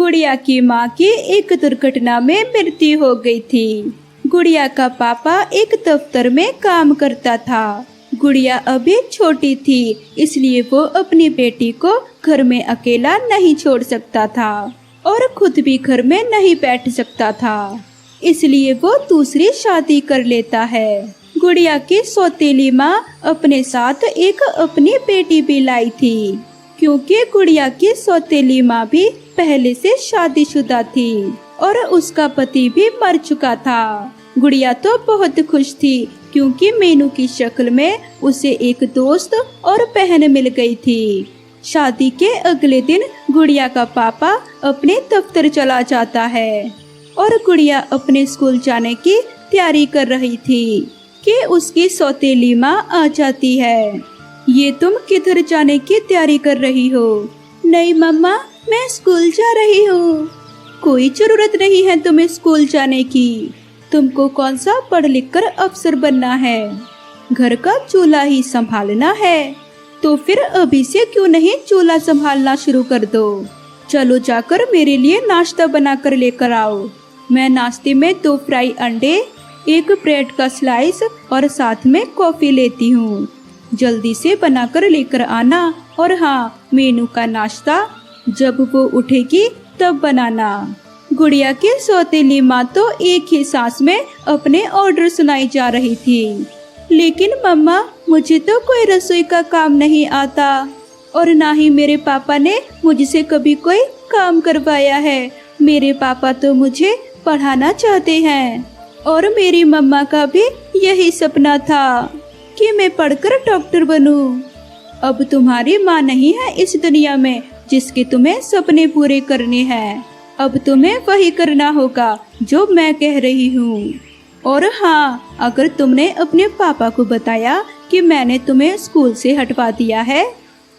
गुड़िया की माँ की एक दुर्घटना में मृत्यु हो गई थी। गुड़िया का पापा एक दफ्तर में काम करता था। गुड़िया अभी छोटी थी, इसलिए वो अपनी बेटी को घर में अकेला नहीं छोड़ सकता था और खुद भी घर में नहीं बैठ सकता था, इसलिए वो दूसरी शादी कर लेता है। गुड़िया की सौतेली माँ अपने साथ एक अपनी बेटी भी लाई थी, क्योंकि गुड़िया की सौतेली माँ भी पहले से शादीशुदा थी और उसका पति भी मर चुका था। गुड़िया तो बहुत खुश थी, क्योंकि मीनू की शक्ल में उसे एक दोस्त और बहन मिल गई थी। शादी के अगले दिन गुड़िया का पापा अपने दफ्तर चला जाता है और गुड़िया अपने स्कूल जाने की तैयारी कर रही थी कि उसकी सौतेली माँ आ जाती है। ये तुम किधर जाने की तैयारी कर रही हो? नहीं मम्मा, मैं स्कूल जा रही हूँ। कोई जरूरत नहीं है तुम्हें स्कूल जाने की। तुमको कौन सा पढ़ लिख कर अफसर बनना है? घर का चूल्हा ही संभालना है। तो फिर अभी से क्यों नहीं चूल्हा संभालना शुरू कर दो। चलो जाकर मेरे लिए नाश्ता बना कर लेकर आओ। मैं नाश्ते में 2 फ्राई अंडे, 1 ब्रेड का स्लाइस और साथ में कॉफी लेती हूँ। जल्दी से बनाकर लेकर आना। और हाँ, मीनू का नाश्ता जब वो उठेगी तब बनाना। गुड़िया की सौतेली माँ तो एक ही सांस में अपने ऑर्डर सुनाई जा रही थी। लेकिन मम्मा, मुझे तो कोई रसोई का काम नहीं आता और ना ही मेरे पापा ने मुझसे कभी कोई काम करवाया है। मेरे पापा तो मुझे पढ़ाना चाहते हैं और मेरी मम्मा का भी यही सपना था कि मैं पढ़कर डॉक्टर बनूं। अब तुम्हारी माँ नहीं है इस दुनिया में जिसके तुम्हें सपने पूरे करने हैं। अब तुम्हें वही करना होगा जो मैं कह रही हूँ। और हाँ, अगर तुमने अपने पापा को बताया कि मैंने तुम्हें स्कूल से हटवा दिया है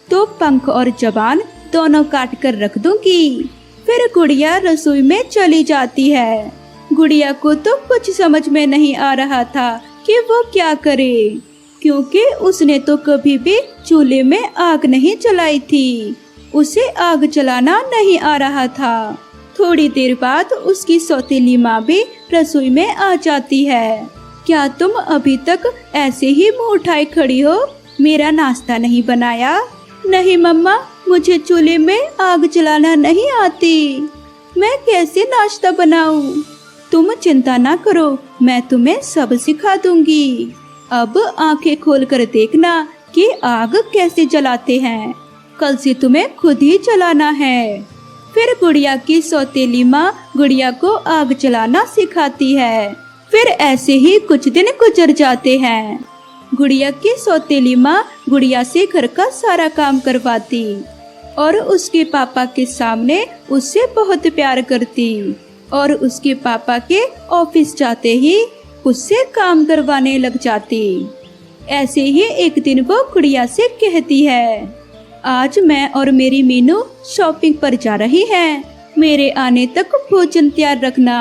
तो पंख और जबान दोनों काट कर रख दूंगी। फिर गुड़िया रसोई में चली जाती है। गुड़िया को तो कुछ समझ में नहीं आ रहा था कि वो क्या करे, क्योंकि उसने तो कभी भी चूल्हे में आग नहीं जलाई थी। उसे आग जलाना नहीं आ रहा था। थोड़ी देर बाद उसकी सौतेली माँ भी रसोई में आ जाती है। क्या तुम अभी तक ऐसे ही मुंह उठाए खड़ी हो? मेरा नाश्ता नहीं बनाया? नहीं मम्मा, मुझे चूल्हे में आग जलाना नहीं आती। मैं कैसे नाश्ता बनाऊं? तुम चिंता ना करो, मैं तुम्हें सब सिखा दूंगी। अब आंखें खोल कर देखना कि आग कैसे जलाते हैं। कल से तुम्हें खुद ही जलाना है। फिर गुड़िया की सौतेली माँ गुड़िया को आग जलाना सिखाती है। फिर ऐसे ही कुछ दिन गुजर जाते हैं। गुड़िया की सौतेली माँ गुड़िया से घर का सारा काम करवाती और उसके पापा के सामने उससे बहुत प्यार करती और उसके पापा के ऑफिस जाते ही उससे काम करवाने लग जाती। ऐसे ही एक दिन वो गुड़िया से कहती है, आज मैं और मेरी मीनू शॉपिंग पर जा रही हैं। मेरे आने तक भोजन तैयार रखना,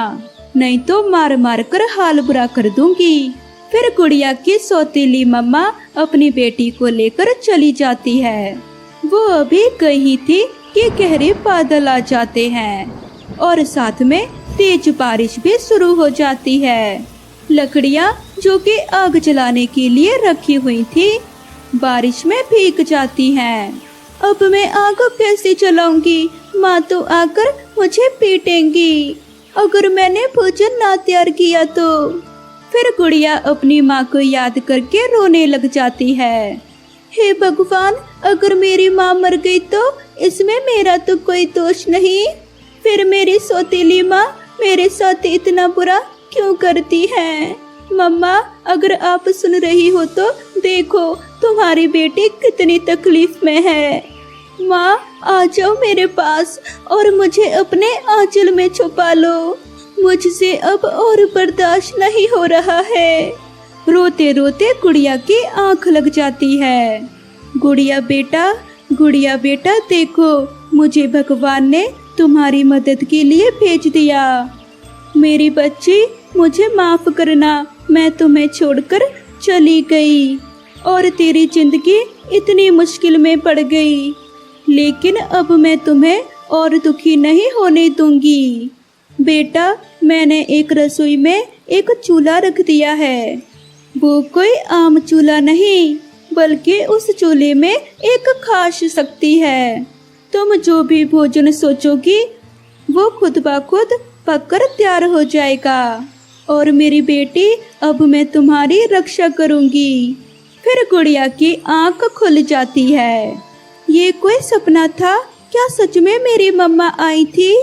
नहीं तो मार मार कर हाल बुरा कर दूंगी। फिर गुड़िया की सौतेली मम्मा अपनी बेटी को लेकर चली जाती है। वो अभी गई थी कि गहरे बादल आ जाते हैं और साथ में तेज बारिश भी शुरू हो जाती है। लकड़ियाँ जो कि आग जलाने के लिए रखी हुई थी, बारिश में भीग जाती हैं। अब मैं आग कैसे जलाऊंगी? माँ तो आकर मुझे पीटेंगी अगर मैंने भोजन ना तैयार किया तो। फिर गुड़िया अपनी माँ को याद करके रोने लग जाती है। हे भगवान, अगर मेरी माँ मर गई तो इसमें मेरा तो कोई दोष नहीं। फिर मेरी सौतेली माँ मेरे साथ इतना बुरा क्यों करती है? मम्मा, अगर आप सुन रही हो तो देखो तुम्हारी बेटी कितनी तकलीफ में है। माँ, आ जाओ मेरे पास और मुझे अपने आंचल में छुपा लो। मुझसे अब और बर्दाश्त नहीं हो रहा है। रोते रोते गुड़िया की आंख लग जाती है। गुड़िया बेटा देखो, मुझे भगवान ने तुम्हारी मदद के लिए भेज दिया। मेरी बच्ची, मुझे माफ करना, मैं तुम्हें छोड़कर चली गई और तेरी जिंदगी इतनी मुश्किल में पड़ गई। लेकिन अब मैं तुम्हें और दुखी नहीं होने दूंगी। बेटा, मैंने एक रसोई में एक चूल्हा रख दिया है। वो कोई आम चूल्हा नहीं, बल्कि उस चूल्हे में एक खास शक्ति है। तुम जो भी भोजन सोचोगी वो खुद ब खुद पककर तैयार हो जाएगा। और मेरी बेटी, अब मैं तुम्हारी रक्षा करूंगी। फिर गुड़िया की आंख खुल जाती है। ये कोई सपना था क्या? सच में मेरी मम्मा आई थी?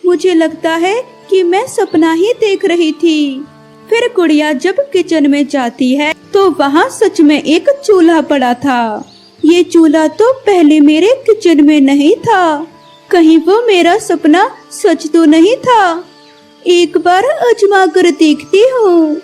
मुझे लगता है कि मैं सपना ही देख रही थी। फिर गुड़िया जब किचन में जाती है तो वहाँ सच में एक चूल्हा पड़ा था। ये चूल्हा तो पहले मेरे किचन में नहीं था। कहीं वो मेरा सपना सच तो नहीं था? एक बार आजमा कर देखती हूँ।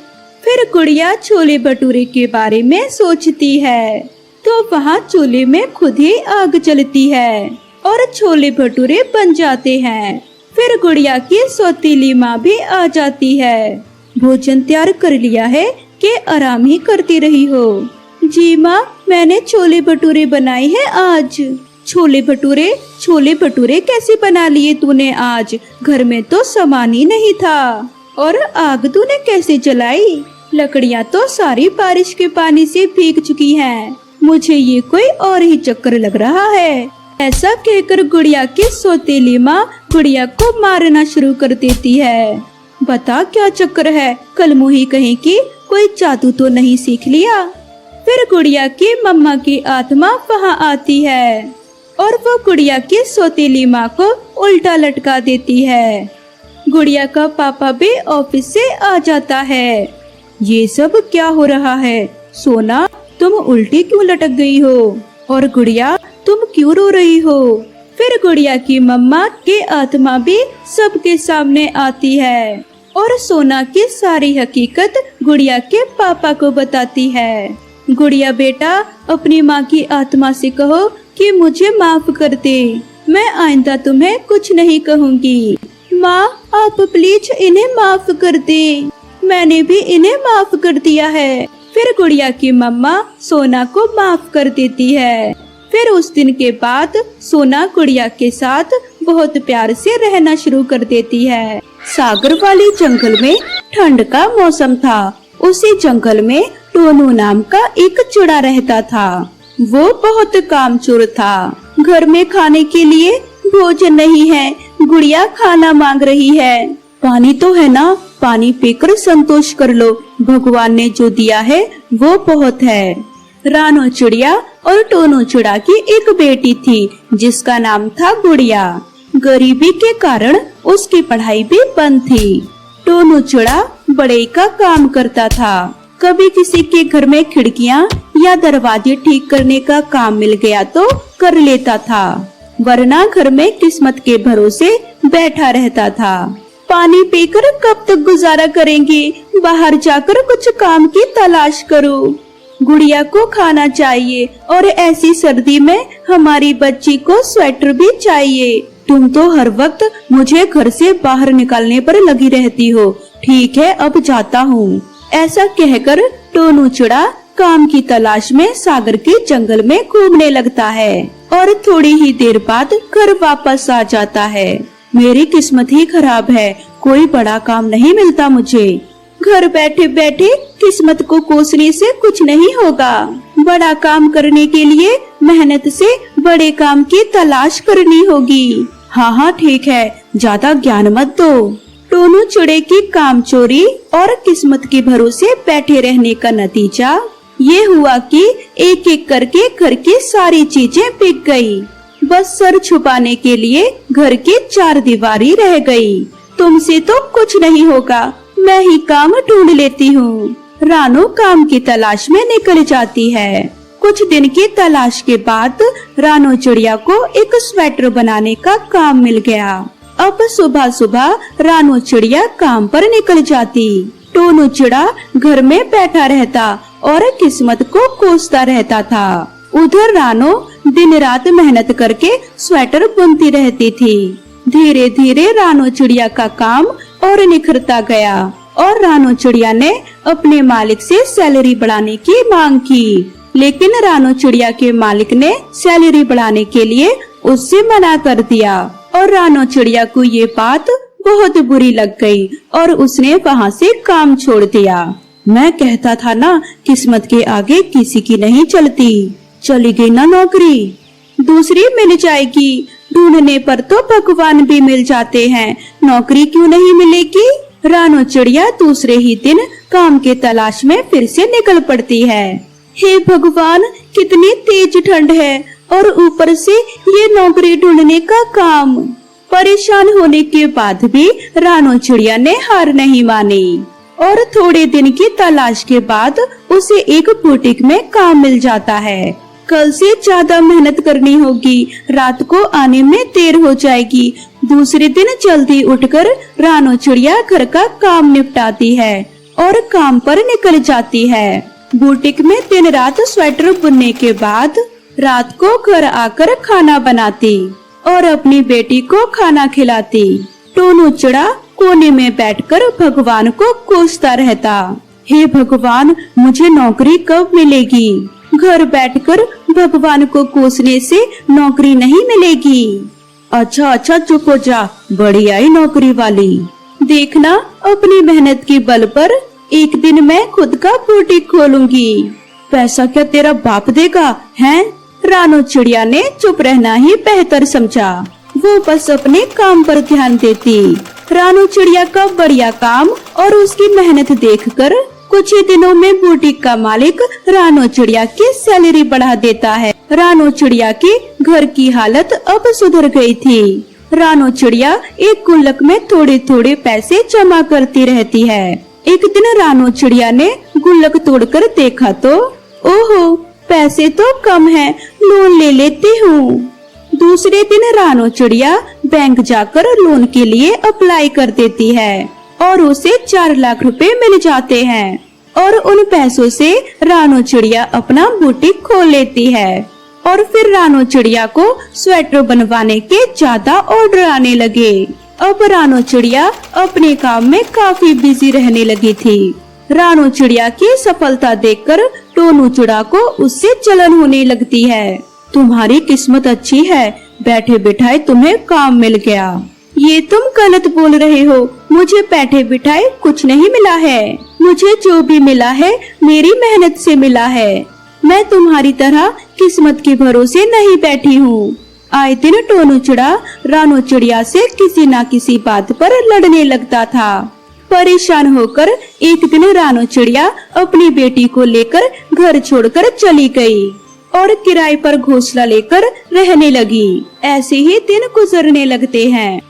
फिर गुड़िया छोले भटूरे के बारे में सोचती है तो वहाँ चूल्हे में खुद ही आग जलती है और छोले भटूरे बन जाते हैं। फिर गुड़िया की सौतीली माँ भी आ जाती है। भोजन तैयार कर लिया है कि आराम ही करती रही हो? जी माँ, मैंने छोले भटूरे बनाए हैं आज। छोले भटूरे कैसे बना लिए तूने आज? घर में तो सामान ही नहीं था। और आग तूने कैसे जलाई? लकड़ियाँ तो सारी बारिश के पानी से भीग चुकी हैं। मुझे ये कोई और ही चक्कर लग रहा है। ऐसा कहकर गुड़िया की सौतेली माँ गुड़िया को मारना शुरू कर देती है। बता क्या चक्कर है? कल मुही कहीं की कोई जादू तो नहीं सीख लिया? फिर गुड़िया की मम्मा की आत्मा वहाँ आती है और वो गुड़िया की सौतेली माँ को उल्टा लटका देती है। गुड़िया का पापा भी ऑफिस से आ जाता है। ये सब क्या हो रहा है? सोना, तुम उल्टी क्यों लटक गई हो? और गुड़िया, तुम क्यों रो रही हो? फिर गुड़िया की मम्मा की आत्मा भी सबके सामने आती है और सोना की सारी हकीकत गुड़िया के पापा को बताती है। गुड़िया बेटा, अपनी माँ की आत्मा से कहो कि मुझे माफ कर दे। मैं आइंदा तुम्हें कुछ नहीं कहूँगी। माँ, आप प्लीज इन्हें माफ कर दे। मैंने भी इन्हें माफ कर दिया है। फिर गुड़िया की मम्मा सोना को माफ कर देती है। फिर उस दिन के बाद सोना गुड़िया के साथ बहुत प्यार से रहना शुरू कर देती है। सागर वाले जंगल में ठंड का मौसम था। उसी जंगल में टोनू नाम का एक चिड़ा रहता था। वो बहुत कामचोर था। घर में खाने के लिए भोजन नहीं है। गुड़िया खाना मांग रही है। पानी तो है ना, पानी पीकर संतोष कर लो। भगवान ने जो दिया है वो बहुत है। रानो चिड़िया और टोनू चिड़ा की एक बेटी थी जिसका नाम था गुड़िया। गरीबी के कारण उसकी पढ़ाई भी बंद थी। टोनू चिड़ा बड़े का काम करता था। कभी किसी के घर में खिड़कियाँ या दरवाजे ठीक करने का काम मिल गया तो कर लेता था, वरना घर में किस्मत के भरोसे बैठा रहता था। पानी पीकर कब तक गुजारा करेंगे? बाहर जाकर कुछ काम की तलाश करो। गुड़िया को खाना चाहिए और ऐसी सर्दी में हमारी बच्ची को स्वेटर भी चाहिए। तुम तो हर वक्त मुझे घर से बाहर निकालने पर लगी रहती हो। ठीक है, अब जाता हूँ। ऐसा कहकर टोनू चिड़ा काम की तलाश में सागर के जंगल में घूमने लगता है और थोड़ी ही देर बाद घर वापस आ जाता है। मेरी किस्मत ही खराब है, कोई बड़ा काम नहीं मिलता मुझे। घर बैठे बैठे किस्मत को कोसने से कुछ नहीं होगा। बड़ा काम करने के लिए मेहनत से बड़े काम की तलाश करनी होगी। हाँ ठीक है, ज्यादा ज्ञान मत दो। टोनू चिड़े की कामचोरी और किस्मत के भरोसे बैठे रहने का नतीजा ये हुआ कि एक एक करके घर की सारी चीजें बिक गई। बस सर छुपाने के लिए घर की चार दीवारी रह गई। तुमसे तो कुछ नहीं होगा, मैं ही काम ढूंढ लेती हूँ। रानो काम की तलाश में निकल जाती है। कुछ दिन की तलाश के बाद रानो चिड़िया को एक स्वेटर बनाने का काम मिल गया। अब सुबह सुबह रानो चिड़िया काम पर निकल जाती। टोनू चिड़ा घर में बैठा रहता और किस्मत को कोसता रहता था। उधर रानो दिन रात मेहनत करके स्वेटर बुनती रहती थी। धीरे धीरे रानो चिड़िया का काम और निखरता गया और रानो चिड़िया ने अपने मालिक से सैलरी बढ़ाने की मांग की, लेकिन रानो चिड़िया के मालिक ने सैलरी बढ़ाने के लिए उससे मना कर दिया। और रानो चिड़िया को ये बात बहुत बुरी लग गई और उसने वहाँ से काम छोड़ दिया। मैं कहता था ना, किस्मत के आगे किसी की नहीं चलती। चली गई ना नौकरी, दूसरी मिल जाएगी। ढूंढने पर तो भगवान भी मिल जाते हैं, नौकरी क्यों नहीं मिलेगी। रानो चिड़िया दूसरे ही दिन काम के तलाश में फिर से निकल पड़ती है। हे भगवान, कितनी तेज ठंड है और ऊपर से ये नौकरी ढूंढने का काम। परेशान होने के बाद भी रानो चिड़िया ने हार नहीं मानी और थोड़े दिन की तलाश के बाद उसे एक बुटीक में काम मिल जाता है। कल से ज्यादा मेहनत करनी होगी, रात को आने में देर हो जाएगी। दूसरे दिन जल्दी उठकर रानो चिड़िया घर का काम निपटाती है और काम पर निकल जाती है। बुटीक में दिन रात स्वेटर बुनने के बाद रात को घर आकर खाना बनाती और अपनी बेटी को खाना खिलाती। टोनू चिड़ा कोने में बैठकर भगवान को कोसता रहता। हे भगवान, मुझे नौकरी कब मिलेगी। घर बैठकर भगवान को कोसने से नौकरी नहीं मिलेगी। अच्छा चुप हो जा, बड़ी आई नौकरी वाली। देखना, अपनी मेहनत की बल पर एक दिन मैं खुद का बुटीक खोलूंगी। पैसा क्या तेरा बाप देगा हैं? रानो चिड़िया ने चुप रहना ही बेहतर समझा। वो बस अपने काम पर ध्यान देती। रानो चिड़िया का बढ़िया काम और उसकी मेहनत देखकर कुछ ही दिनों में बुटीक का मालिक रानो चिड़िया की सैलरी बढ़ा देता है। रानो चिड़िया की घर की हालत अब सुधर गई थी। रानो चिड़िया एक गुल्लक में थोड़े थोड़े पैसे जमा करती रहती है। एक दिन रानो चिड़िया ने गुल्लक तोड़कर देखा तो ओहो, पैसे तो कम हैं, लोन ले लेती हूँ। दूसरे दिन रानो चिड़िया बैंक जाकर लोन के लिए अप्लाई कर देती है और उसे 4 लाख रुपए मिल जाते हैं और उन पैसों से रानो चिड़िया अपना बुटीक खोल लेती है। और फिर रानो चिड़िया को स्वेटर बनवाने के ज्यादा ऑर्डर आने लगे। अब रानो चिड़िया अपने काम में काफी बिजी रहने लगी थी। रानो चिड़िया की सफलता देखकर टोनू चिड़ा को उससे जलन होने लगती है। तुम्हारी किस्मत अच्छी है, बैठे बिठाए तुम्हें काम मिल गया। ये तुम गलत बोल रहे हो, मुझे बैठे बिठाए कुछ नहीं मिला है। मुझे जो भी मिला है मेरी मेहनत से मिला है। मैं तुम्हारी तरह किस्मत के भरोसे नहीं बैठी हूँ। आए दिन टोनू चिड़ा रानो चिड़िया से किसी न किसी बात पर लड़ने लगता था। परेशान होकर एक दिन रानो चिड़िया अपनी बेटी को लेकर घर छोड़कर चली गई और किराए पर घोंसला लेकर रहने लगी। ऐसे ही दिन गुजरने लगते हैं।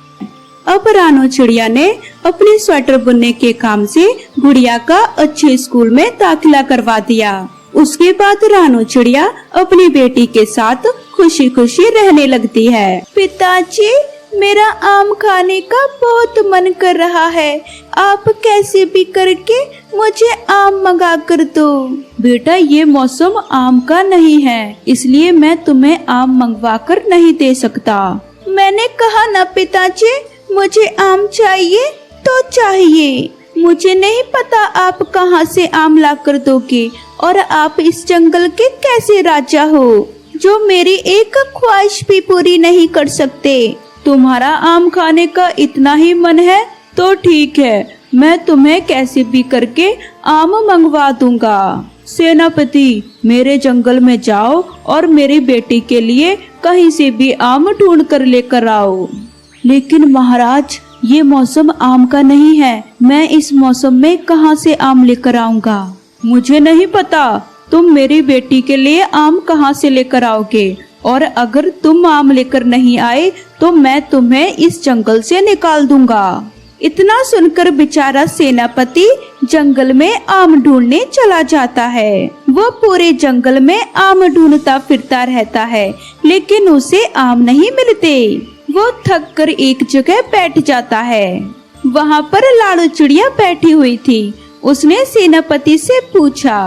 अब रानो चिड़िया ने अपने स्वेटर बुनने के काम से गुड़िया का अच्छे स्कूल में दाखिला करवा दिया। उसके बाद रानो चिड़िया अपनी बेटी के साथ खुशी खुशी रहने लगती है। पिताजी, मेरा आम खाने का बहुत मन कर रहा है, आप कैसे भी करके मुझे आम मंगा कर दो। बेटा, ये मौसम आम का नहीं है, इसलिए मैं तुम्हें आम मंगवा कर नहीं दे सकता। मैंने कहा ना पिताजी, मुझे आम चाहिए तो चाहिए। मुझे नहीं पता आप कहाँ से आम ला कर दोगे और आप इस जंगल के कैसे राजा हो जो मेरी एक ख्वाहिश भी पूरी नहीं कर सकते। तुम्हारा आम खाने का इतना ही मन है तो ठीक है, मैं तुम्हें कैसे भी करके आम मंगवा दूंगा। सेनापति, मेरे जंगल में जाओ और मेरी बेटी के लिए कहीं से भी आम ढूंढ कर लेकर आओ। लेकिन महाराज, ये मौसम आम का नहीं है, मैं इस मौसम में कहाँ से आम लेकर आऊंगा। मुझे नहीं पता, तुम मेरी बेटी के लिए आम कहाँ से लेकर आओगे, और अगर तुम आम लेकर नहीं आए तो मैं तुम्हें इस जंगल से निकाल दूंगा। इतना सुनकर बेचारा सेनापति जंगल में आम ढूंढने चला जाता है। वो पूरे जंगल में आम ढूंढता फिरता रहता है, लेकिन उसे आम नहीं मिलते। वो थक कर एक जगह बैठ जाता है। वहाँ पर लाड़ू चिड़िया बैठी हुई थी। उसने सेनापति से पूछा,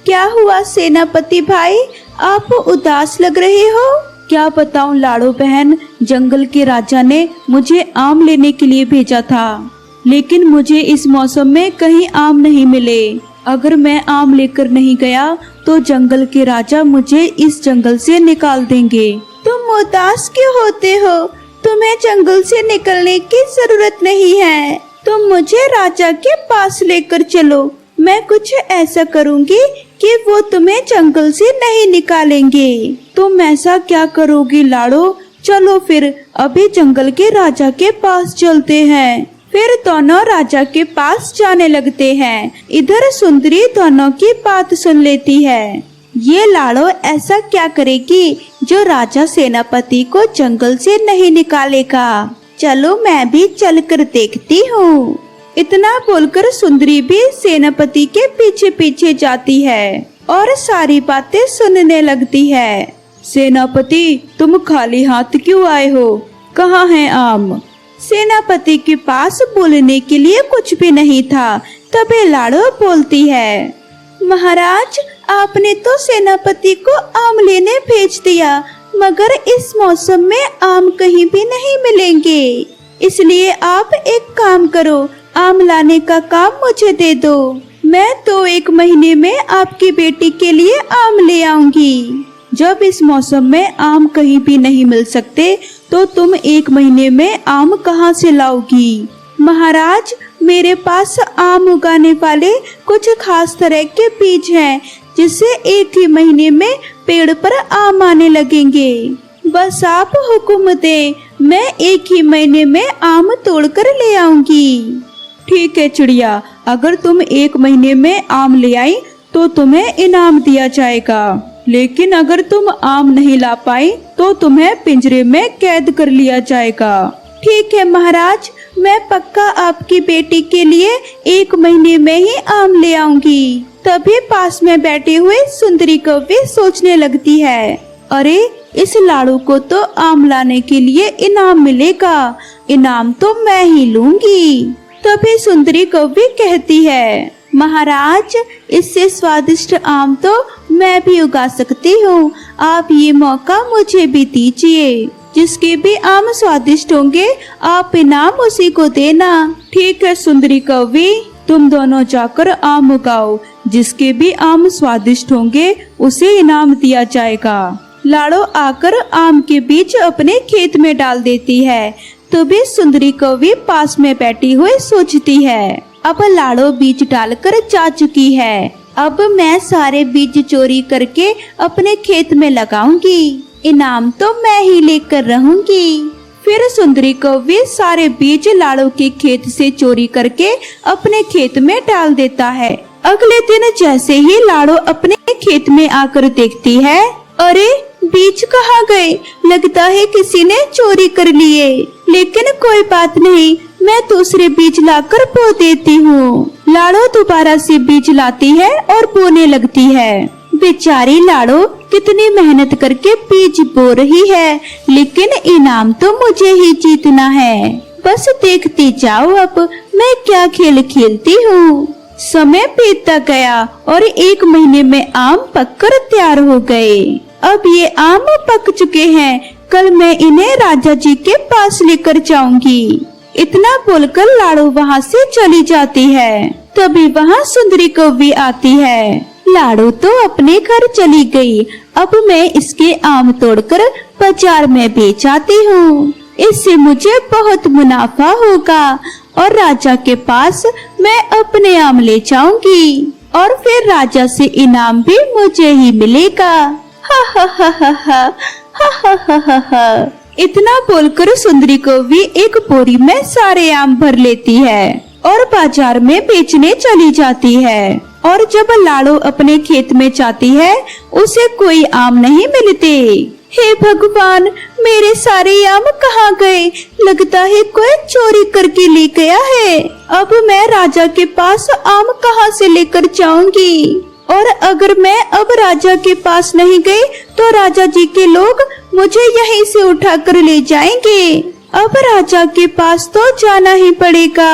क्या हुआ सेनापति भाई, आप उदास लग रहे हो। क्या बताऊं लाड़ो बहन, जंगल के राजा ने मुझे आम लेने के लिए भेजा था, लेकिन मुझे इस मौसम में कहीं आम नहीं मिले। अगर मैं आम लेकर नहीं गया तो जंगल के राजा मुझे इस जंगल से निकाल देंगे। तुम उदास क्यों होते हो, तुम्हें जंगल से निकलने की जरूरत नहीं है, तुम मुझे राजा के पास लेकर चलो। मैं कुछ ऐसा करूँगी कि वो तुम्हें जंगल से नहीं निकालेंगे। तुम ऐसा क्या करोगी लाड़ो? चलो फिर अभी जंगल के राजा के पास चलते हैं। फिर दोनों राजा के पास जाने लगते हैं। इधर सुंदरी दोनों की बात सुन लेती है। ये लाड़ो ऐसा क्या करेगी जो राजा सेनापति को जंगल से नहीं निकालेगा? चलो मैं भी चलकर देखती हूँ। इतना बोलकर सुंदरी भी सेनापति के पीछे पीछे जाती है और सारी बातें सुनने लगती है। सेनापति, तुम खाली हाथ क्यों आए हो? कहाँ है आम? सेनापति के पास बोलने के लिए कुछ भी नहीं था। तभी लाड़ो बोलती है, महाराज, आपने तो सेनापति को आम लेने भेज दिया, मगर इस मौसम में आम कहीं भी नहीं मिलेंगे। इसलिए आप एक काम करो, आम लाने का काम मुझे दे दो। मैं तो 1 महीने में आपकी बेटी के लिए आम ले आऊंगी। जब इस मौसम में आम कहीं भी नहीं मिल सकते तो तुम 1 महीने में आम कहाँ से लाओगी? महाराज, मेरे पास आम उगाने वाले कुछ खास तरह के बीज हैं, जिससे 1 ही महीने में पेड़ पर आम आने लगेंगे। बस आप हुक्म दें, मैं 1 ही महीने में आम तोड़कर ले आऊंगी। ठीक है चिड़िया, अगर तुम 1 महीने में आम ले आई तो तुम्हें इनाम दिया जाएगा, लेकिन अगर तुम आम नहीं ला पाई तो तुम्हें पिंजरे में कैद कर लिया जाएगा। ठीक है महाराज, मैं पक्का आपकी बेटी के लिए 1 महीने में ही आम ले आऊंगी। तभी पास में बैठी हुई सुंदरी कौवी सोचने लगती है, अरे इस लाड़ू को तो आम लाने के लिए इनाम मिलेगा, इनाम तो मैं ही लूंगी। तभी सुंदरी कौवी कहती है, महाराज, इससे स्वादिष्ट आम तो मैं भी उगा सकती हूँ, आप ये मौका मुझे भी दीजिए। जिसके भी आम स्वादिष्ट होंगे आप इनाम उसी को देना। ठीक है सुंदरी कौवी, तुम दोनों जाकर आम उगाओ, जिसके भी आम स्वादिष्ट होंगे उसे इनाम दिया जाएगा। लाड़ो आकर आम के बीज अपने खेत में डाल देती है। तभी सुंदरी कौवी पास में बैठी हुई सोचती है, अब लाड़ो बीज डालकर जा चुकी है, अब मैं सारे बीज चोरी करके अपने खेत में लगाऊंगी, इनाम तो मैं ही लेकर रहूंगी। फिर सुंदरी कौवी सारे बीज लाड़ो के खेत से चोरी करके अपने खेत में डाल देता है। अगले दिन जैसे ही लाड़ो अपने खेत में आकर देखती है, अरे बीज कहाँ गए? लगता है किसी ने चोरी कर लिए। लेकिन कोई बात नहीं, मैं दूसरे बीज लाकर बो देती हूँ। लाड़ो दोबारा से बीज लाती है और बोने लगती है। बेचारी लाड़ो कितनी मेहनत करके बीज बो रही है, लेकिन इनाम तो मुझे ही जीतना है। बस देखती जाओ अब मैं क्या खेल खेलती हूँ। समय बीतता गया और 1 महीने में आम पककर तैयार हो गए। अब ये आम पक चुके हैं, कल मैं इन्हें राजा जी के पास लेकर जाऊंगी। इतना बोलकर लाड़ो वहाँ से चली जाती है। तभी वहाँ सुंदरी कौवी आती है। लाड़ो तो अपने घर चली गई, अब मैं इसके आम तोड़कर बाजार में बेच आती हूँ, इससे मुझे बहुत मुनाफा होगा और राजा के पास मैं अपने आम ले जाऊंगी और फिर राजा से इनाम भी मुझे ही मिलेगा। हा हा हा हा हा हा हा हा हा हा। इतना बोलकर सुंदरी कौवी एक बोरी में सारे आम भर लेती है और बाजार में बेचने चली जाती है। और जब लाड़ो अपने खेत में जाती है, उसे कोई आम नहीं मिलते। हे भगवान, मेरे सारे आम कहाँ गए? लगता है कोई चोरी करके ले गया है। अब मैं राजा के पास आम कहाँ से लेकर जाऊंगी? और अगर मैं अब राजा के पास नहीं गई तो राजा जी के लोग मुझे यहीं से उठा कर ले जाएंगे। अब राजा के पास तो जाना ही पड़ेगा।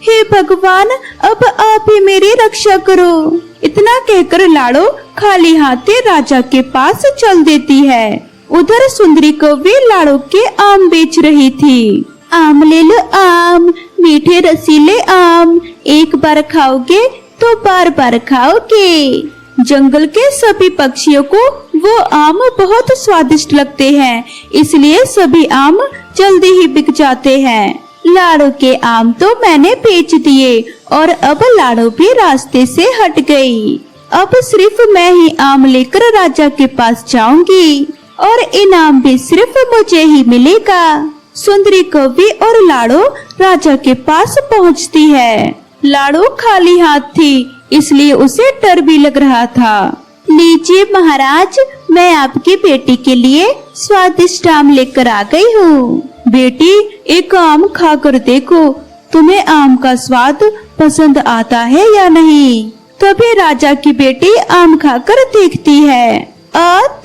हे भगवान, अब आप ही मेरी रक्षा करो। इतना कहकर लाड़ो खाली हाथे राजा के पास चल देती है। उधर सुंदरी कौवी लाड़ो के आम बेच रही थी। आम ले लो आम, मीठे रसीले आम, एक बार खाओगे तो बार बार खाओगे। जंगल के सभी पक्षियों को वो आम बहुत स्वादिष्ट लगते हैं, इसलिए सभी आम जल्दी ही बिक जाते हैं। लाड़ो के आम तो मैंने बेच दिए और अब लाड़ो भी रास्ते से हट गई। अब सिर्फ मैं ही आम लेकर राजा के पास जाऊंगी और इनाम भी सिर्फ मुझे ही मिलेगा। सुंदरी कौवी और लाड़ो राजा के पास पहुंचती है। लाड़ो खाली हाथ थी, इसलिए उसे डर भी लग रहा था। लीजिए महाराज, मैं आपकी बेटी के लिए स्वादिष्ट आम लेकर आ गई हूँ। बेटी, एक आम खाकर देखो, तुम्हें आम का स्वाद पसंद आता है या नहीं। तभी राजा की बेटी आम खाकर देखती है।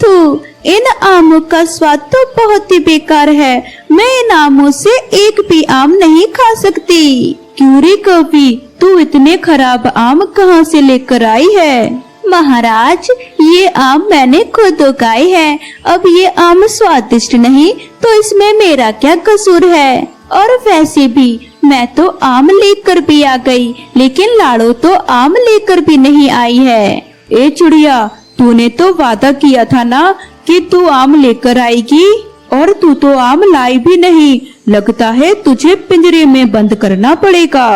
तू, इन आमों का स्वाद तो बहुत ही बेकार है। मैं इन आमों से एक भी आम नहीं खा सकती। क्यों रे कौवी, तू इतने खराब आम कहाँ से लेकर आई है? महाराज, ये आम मैंने खुद उगाए हैं। अब ये आम स्वादिष्ट नहीं तो इसमें मेरा क्या कसूर है? और वैसे भी मैं तो आम लेकर भी आ गई, लेकिन लाड़ो तो आम लेकर भी नहीं आई है। ए चिड़िया, तूने तो वादा किया था ना कि तू आम लेकर आएगी, और तू तो आम लाई भी नहीं। लगता है तुझे पिंजरे में बंद करना पड़ेगा।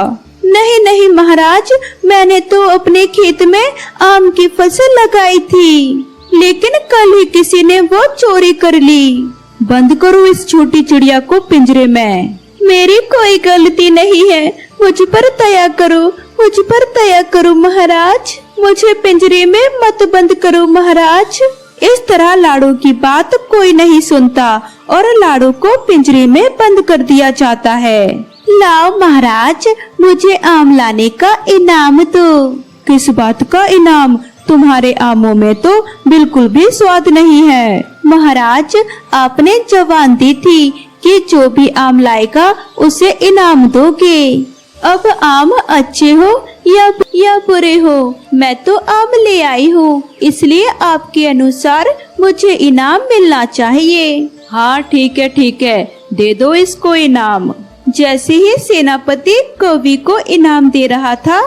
नहीं नहीं महाराज, मैंने तो अपने खेत में आम की फसल लगाई थी, लेकिन कल ही किसी ने वो चोरी कर ली। बंद करो इस छोटी चिड़िया को पिंजरे में। मेरी कोई गलती नहीं है, मुझ पर दया करो, मुझ पर दया करो महाराज। मुझे पिंजरे में मत बंद करो महाराज। इस तरह लाड़ो की बात कोई नहीं सुनता और लाड़ो को पिंजरे में बंद कर दिया जाता है। लाओ महाराज, मुझे आम लाने का इनाम दो। किस बात का इनाम? तुम्हारे आमों में तो बिल्कुल भी स्वाद नहीं है। महाराज, आपने जवान दी थी कि जो भी आम लाएगा उसे इनाम दोगे। अब आम अच्छे हो या बुरे हो, मैं तो आम ले आई हूँ, इसलिए आपके अनुसार मुझे इनाम मिलना चाहिए। हाँ ठीक है, दे दो इसको इनाम। जैसे ही सेनापति कौवी को इनाम दे रहा था,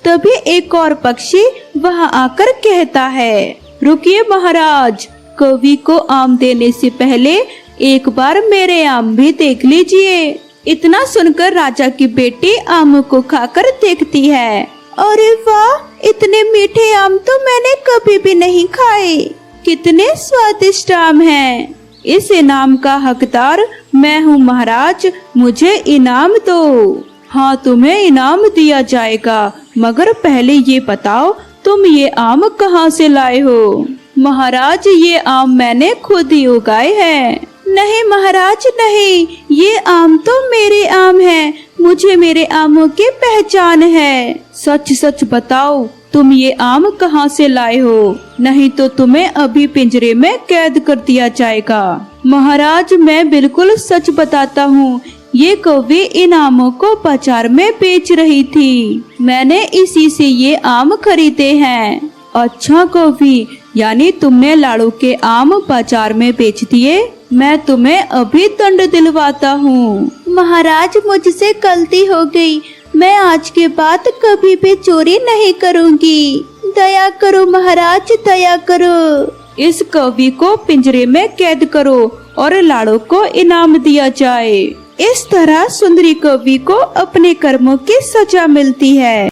तभी एक और पक्षी वहाँ आकर कहता है, रुकिए महाराज, कौवी को आम देने से पहले एक बार मेरे आम भी देख लीजिए। इतना सुनकर राजा की बेटी आम को खाकर देखती है। अरे वाह, इतने मीठे आम तो मैंने कभी भी नहीं खाए। कितने स्वादिष्ट आम हैं। इस इनाम का हकदार मैं हूँ महाराज, मुझे इनाम दो। हाँ, तुम्हें इनाम दिया जाएगा, मगर पहले ये बताओ तुम ये आम कहाँ से लाए हो? महाराज, ये आम मैंने खुद ही उगाए हैं। नहीं महाराज नहीं, ये आम तो मेरे आम हैं, मुझे मेरे आमों की पहचान है। सच सच बताओ, तुम ये आम कहाँ से लाए हो? नहीं तो तुम्हें अभी पिंजरे में कैद कर दिया जाएगा। महाराज, मैं बिल्कुल सच बताता हूँ, ये कौवी इन आमों को बाजार में बेच रही थी। मैंने इसी से ये आम खरीदे हैं। अच्छा कौवी, यानी तुमने लाड़ो के आम बाजार में बेच दिए? मैं तुम्हें अभी दंड दिलवाता हूँ। महाराज, मुझसे गलती हो गई, मैं आज के बाद कभी भी चोरी नहीं करूँगी। दया करो महाराज, दया करो। इस कौवी को पिंजरे में कैद करो और लाड़ो को इनाम दिया जाए। इस तरह सुंदरी कौवी को अपने कर्मों की सजा मिलती है।